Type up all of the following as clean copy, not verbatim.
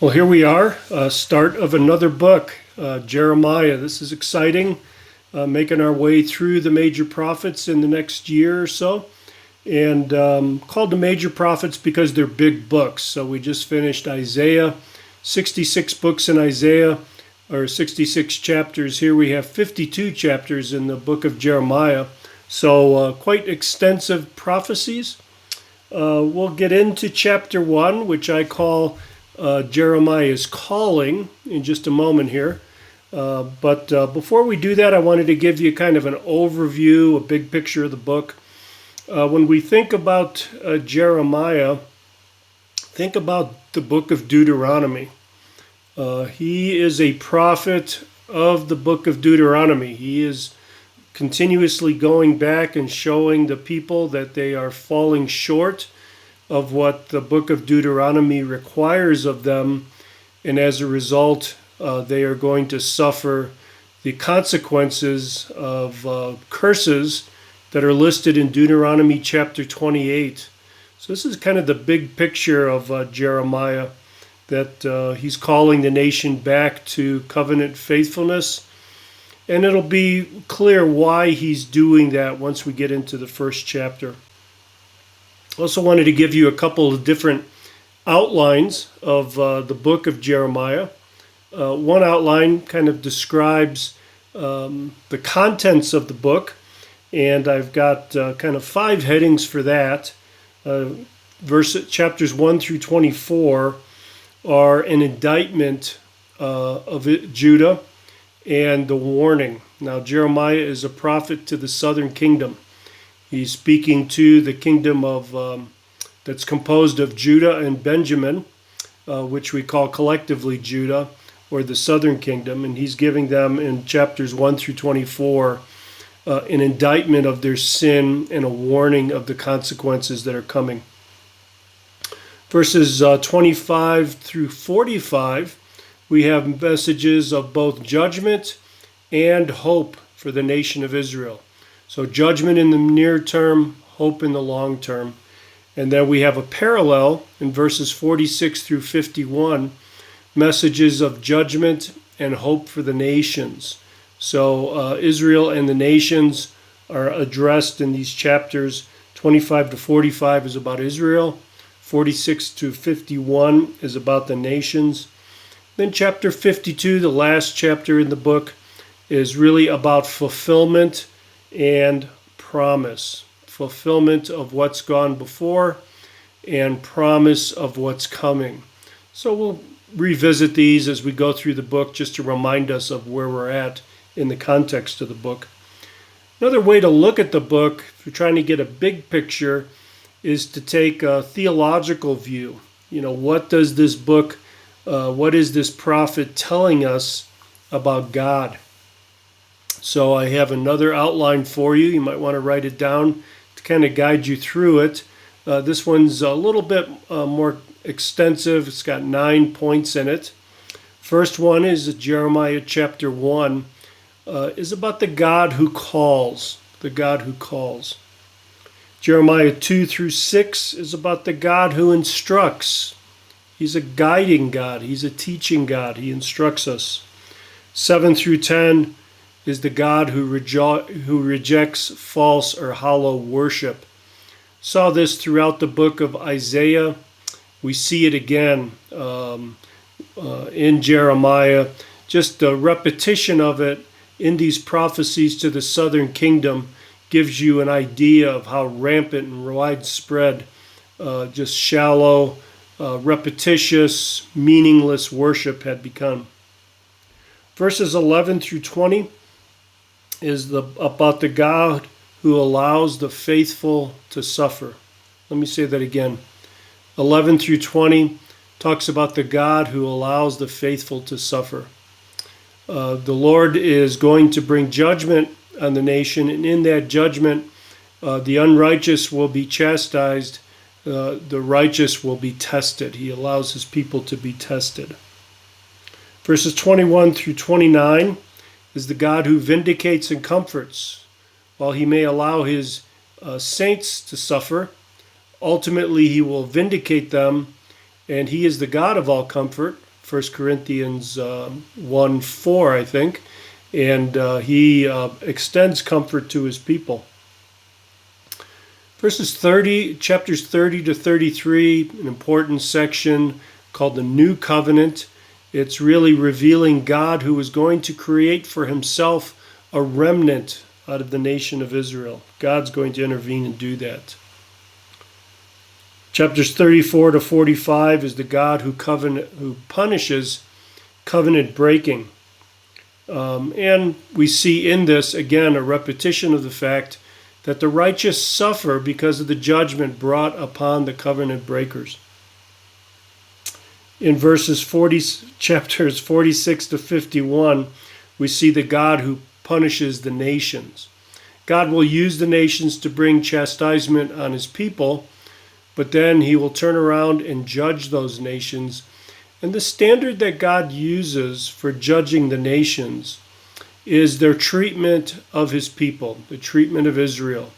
Well, here we are, start of another book, Jeremiah. This is exciting, making our way through the major prophets in the next year or so. And called the major prophets because they're big books. So we just finished Isaiah, 66 books in Isaiah, or 66 chapters. Here we have 52 chapters in the book of Jeremiah. So quite extensive prophecies. We'll get into chapter 1, which I call Jeremiah's calling, in just a moment here. But before we do that, I wanted to give you kind of an overview, a big picture of the book. When we think about Jeremiah, think about the book of Deuteronomy. He is a prophet of the book of Deuteronomy. He is continuously going back and showing the people that they are falling short of what the book of Deuteronomy requires of them, and as a result, they are going to suffer the consequences of curses that are listed in Deuteronomy chapter 28. So this is kind of the big picture of Jeremiah, that he's calling the nation back to covenant faithfulness. And it'll be clear why he's doing that once we get into the first chapter. Also wanted to give you a couple of different outlines of the book of Jeremiah. One outline kind of describes the contents of the book, and I've got kind of 5 headings for that. Chapters 1 through 24 are an indictment of Judah and the warning. Now, Jeremiah is a prophet to the southern kingdom. He's speaking to the kingdom of that's composed of Judah and Benjamin, which we call collectively Judah, or the southern kingdom, and he's giving them in chapters 1 through 24 an indictment of their sin and a warning of the consequences that are coming. Verses 25 through 45, we have messages of both judgment and hope for the nation of Israel. So judgment in the near term, hope in the long term. And then we have a parallel in verses 46 through 51, messages of judgment and hope for the nations. So Israel and the nations are addressed in these chapters. 25 to 45 is about Israel. 46 to 51 is about the nations. Then chapter 52, the last chapter in the book, is really about fulfillment and promise. Fulfillment of what's gone before and promise of what's coming. So we'll revisit these as we go through the book, just to remind us of where we're at in the context of the book. Another way to look at the book, if you're trying to get a big picture, is to take a theological view. You know, what does this book, what is this prophet telling us about God? So I have another outline for you. You might want to write it down to kind of guide you through it. This one's a little bit more extensive. It's got 9 points in it. First one is Jeremiah chapter 1, is about the God who calls. The God who calls. Jeremiah 2 through 6 is about the God who instructs. He's a guiding God. He's a teaching God. He instructs us. 7 through 10 is the God who rejects false or hollow worship. Saw this throughout the book of Isaiah. We see it again in Jeremiah. Just the repetition of it in these prophecies to the southern kingdom gives you an idea of how rampant and widespread just shallow, repetitious, meaningless worship had become. Verses 11 through 20 is about the God who allows the faithful to suffer. Let me say that again. 11 through 20 talks about the God who allows the faithful to suffer. The Lord is going to bring judgment on the nation, and in that judgment, the unrighteous will be chastised, the righteous will be tested. He allows his people to be tested. Verses 21 through 29 is the God who vindicates and comforts. While he may allow his saints to suffer, ultimately he will vindicate them, and he is the God of all comfort, 1 Corinthians 1:4, I think, and he extends comfort to his people. Chapters 30 to 33, an important section called the New Covenant. It's really revealing God who is going to create for himself a remnant out of the nation of Israel. God's going to intervene and do that. Chapters 34 to 45 is the God who punishes covenant breaking. And we see in this, again, a repetition of the fact that the righteous suffer because of the judgment brought upon the covenant breakers. In chapters 46 to 51, we see the God who punishes the nations. God will use the nations to bring chastisement on his people, but then he will turn around and judge those nations. And the standard that God uses for judging the nations is their treatment of his people, the treatment of Israel.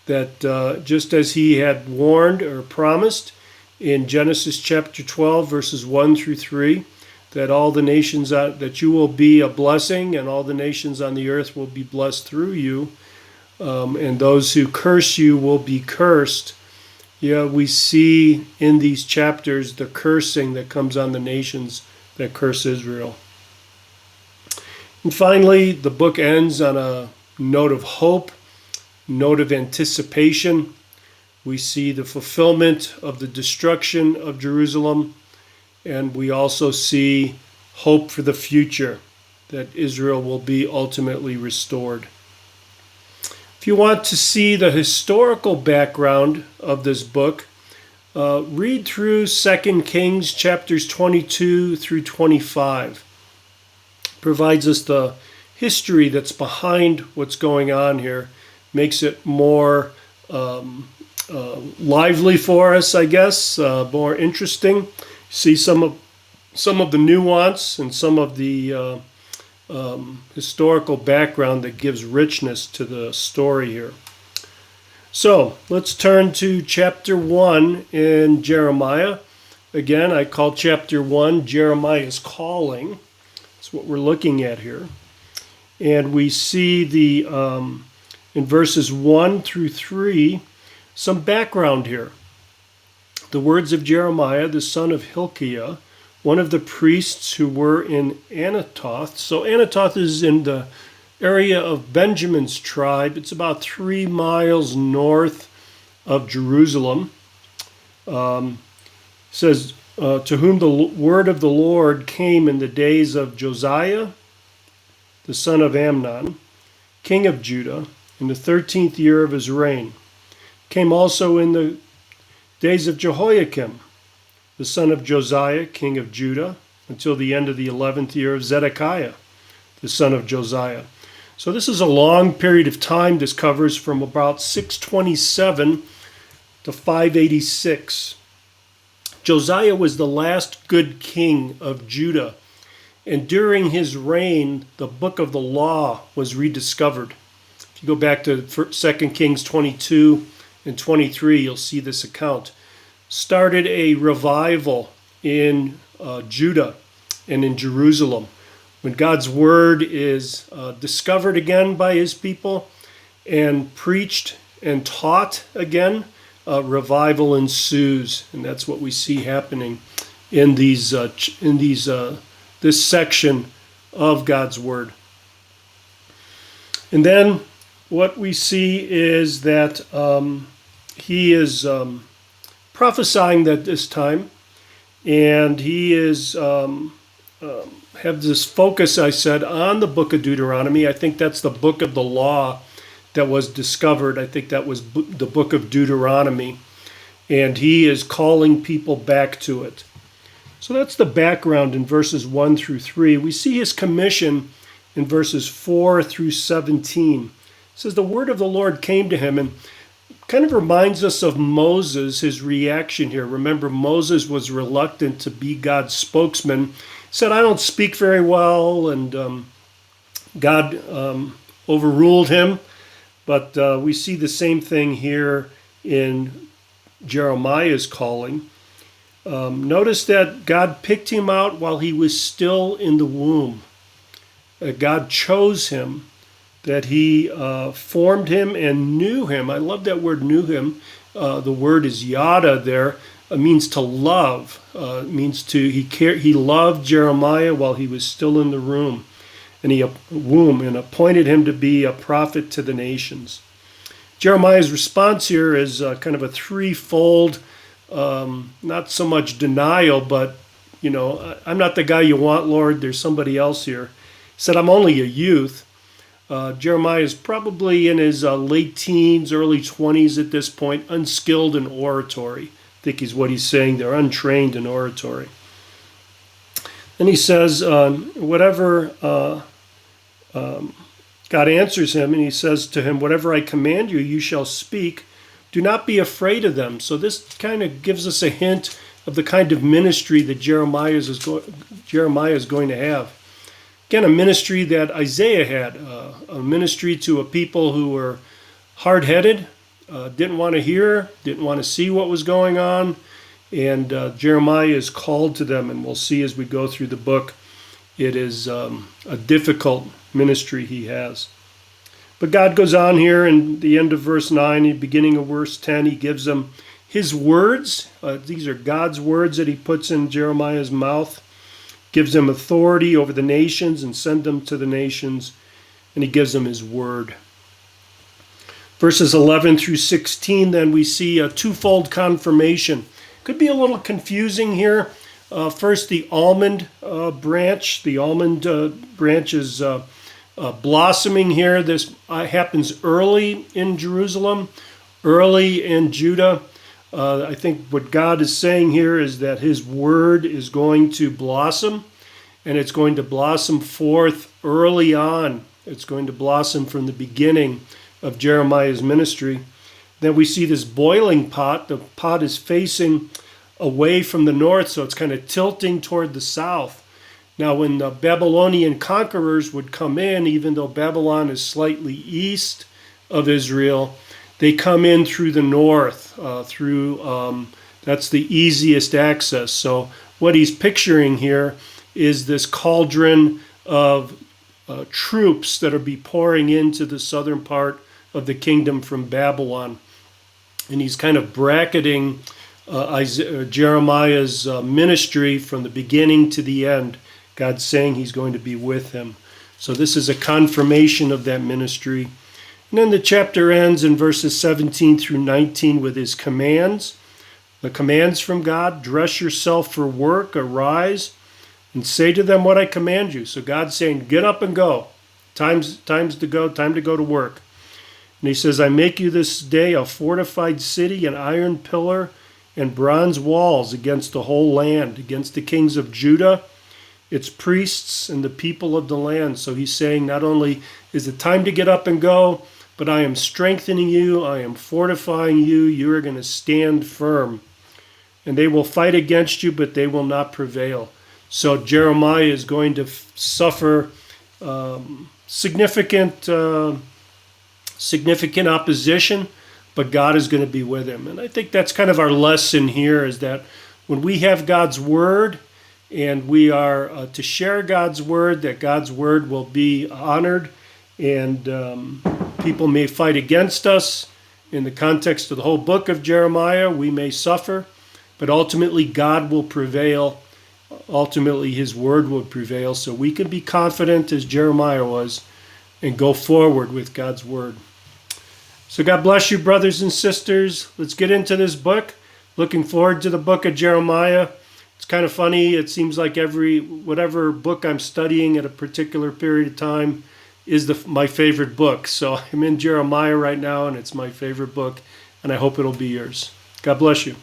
That just as he had warned or promised in Genesis chapter 12, verses 1 through 3, that all the nations, that you will be a blessing and all the nations on the earth will be blessed through you, and those who curse you will be cursed. Yeah, we see in these chapters the cursing that comes on the nations that curse Israel. And finally, the book ends on a note of hope, note of anticipation. We see the fulfillment of the destruction of Jerusalem, and we also see hope for the future, that Israel will be ultimately restored. If you want to see the historical background of this book, read through 2 Kings chapters 22 through 25. Provides us the history that's behind what's going on here, makes it more lively for us, I guess, more interesting. See some of the nuance and some of the historical background that gives richness to the story here. So let's turn to chapter 1 in Jeremiah. Again, I call chapter 1 Jeremiah's calling. That's what we're looking at here. And we see in verses 1 through 3, some background here. The words of Jeremiah, the son of Hilkiah, one of the priests who were in Anathoth. So Anathoth is in the area of Benjamin's tribe. It's about 3 miles north of Jerusalem. It says, to whom the word of the Lord came in the days of Josiah, the son of Amnon, king of Judah, in the 13th year of his reign. Came also in the days of Jehoiakim, the son of Josiah, king of Judah, until the end of the 11th year of Zedekiah, the son of Josiah. So this is a long period of time. This covers from about 627 to 586. Josiah was the last good king of Judah, and during his reign, the book of the law was rediscovered. If you go back to 2 Kings 22 and 23, you'll see this account. Started a revival in Judah and in Jerusalem. When God's word is discovered again by his people and preached and taught again, revival ensues, and that's what we see happening in this section of God's word. And then what we see is that he is prophesying that this time, and he is have this focus, I said, on the book of Deuteronomy. I think that's the book of the law that was discovered. I think that was the book of Deuteronomy, and he is calling people back to it. So that's the background in verses 1 through 3. We see his commission in verses 4 through 17. It says, the word of the Lord came to him, and kind of reminds us of Moses, his reaction here. Remember, Moses was reluctant to be God's spokesman. He said, I don't speak very well, and God overruled him. But we see the same thing here in Jeremiah's calling. Notice that God picked him out while he was still in the womb. God chose him, that he formed him and knew him. I love that word, knew him. The word is yada there. It means to love. It means he loved Jeremiah while he was still in the womb, and appointed him to be a prophet to the nations. Jeremiah's response here is kind of a threefold, not so much denial, but, I'm not the guy you want, Lord. There's somebody else here. He said, I'm only a youth. Jeremiah is probably in his late teens, early 20s at this point, unskilled in oratory. I think is what he's saying. They're untrained in oratory. Then he says, God answers him, and he says to him, whatever I command you, you shall speak. Do not be afraid of them. So this kind of gives us a hint of the kind of ministry that Jeremiah is going to have. Again, a ministry that Isaiah had, a ministry to a people who were hard-headed, didn't want to hear, didn't want to see what was going on, and Jeremiah is called to them, and we'll see as we go through the book, it is a difficult ministry he has. But God goes on here in the end of verse 9, and beginning of verse 10, he gives them his words. These are God's words that he puts in Jeremiah's mouth. Gives them authority over the nations and send them to the nations, and he gives them his word. Verses 11 through 16, then we see a twofold confirmation. Could be a little confusing here. First, the almond branch. The almond branch is blossoming here. This happens early in Jerusalem, early in Judah. I think what God is saying here is that his word is going to blossom, and it's going to blossom forth early on. It's going to blossom from the beginning of Jeremiah's ministry. Then we see this boiling pot. The pot is facing away from the north, so it's kind of tilting toward the south. Now, when the Babylonian conquerors would come in, even though Babylon is slightly east of Israel, they come in through the north, that's the easiest access. So what he's picturing here is this cauldron of troops that are be pouring into the southern part of the kingdom from Babylon. And he's kind of bracketing Jeremiah's ministry from the beginning to the end. God's saying he's going to be with him. So this is a confirmation of that ministry. And then the chapter ends in verses 17 through 19 with his commands. The commands from God: dress yourself for work, arise, and say to them what I command you. So God's saying, get up and go. Time to go to work. And he says, I make you this day a fortified city, an iron pillar, and bronze walls against the whole land, against the kings of Judah, its priests, and the people of the land. So he's saying not only is it time to get up and go, but I am strengthening you, I am fortifying you, you are going to stand firm. And they will fight against you, but they will not prevail. So Jeremiah is going to suffer significant opposition, but God is going to be with him. And I think that's kind of our lesson here, is that when we have God's word and we are to share God's word, that God's word will be honored, and people may fight against us. In the context of the whole book of Jeremiah, we may suffer, but ultimately God will prevail. Ultimately his word will prevail, so we can be confident as Jeremiah was and go forward with God's word. So God bless you, brothers and sisters. Let's get into this book. Looking forward to the book of Jeremiah. It's kind of funny. It seems like whatever book I'm studying at a particular period of time is my favorite book. So I'm in Jeremiah right now, and it's my favorite book, and I hope it'll be yours. God bless you.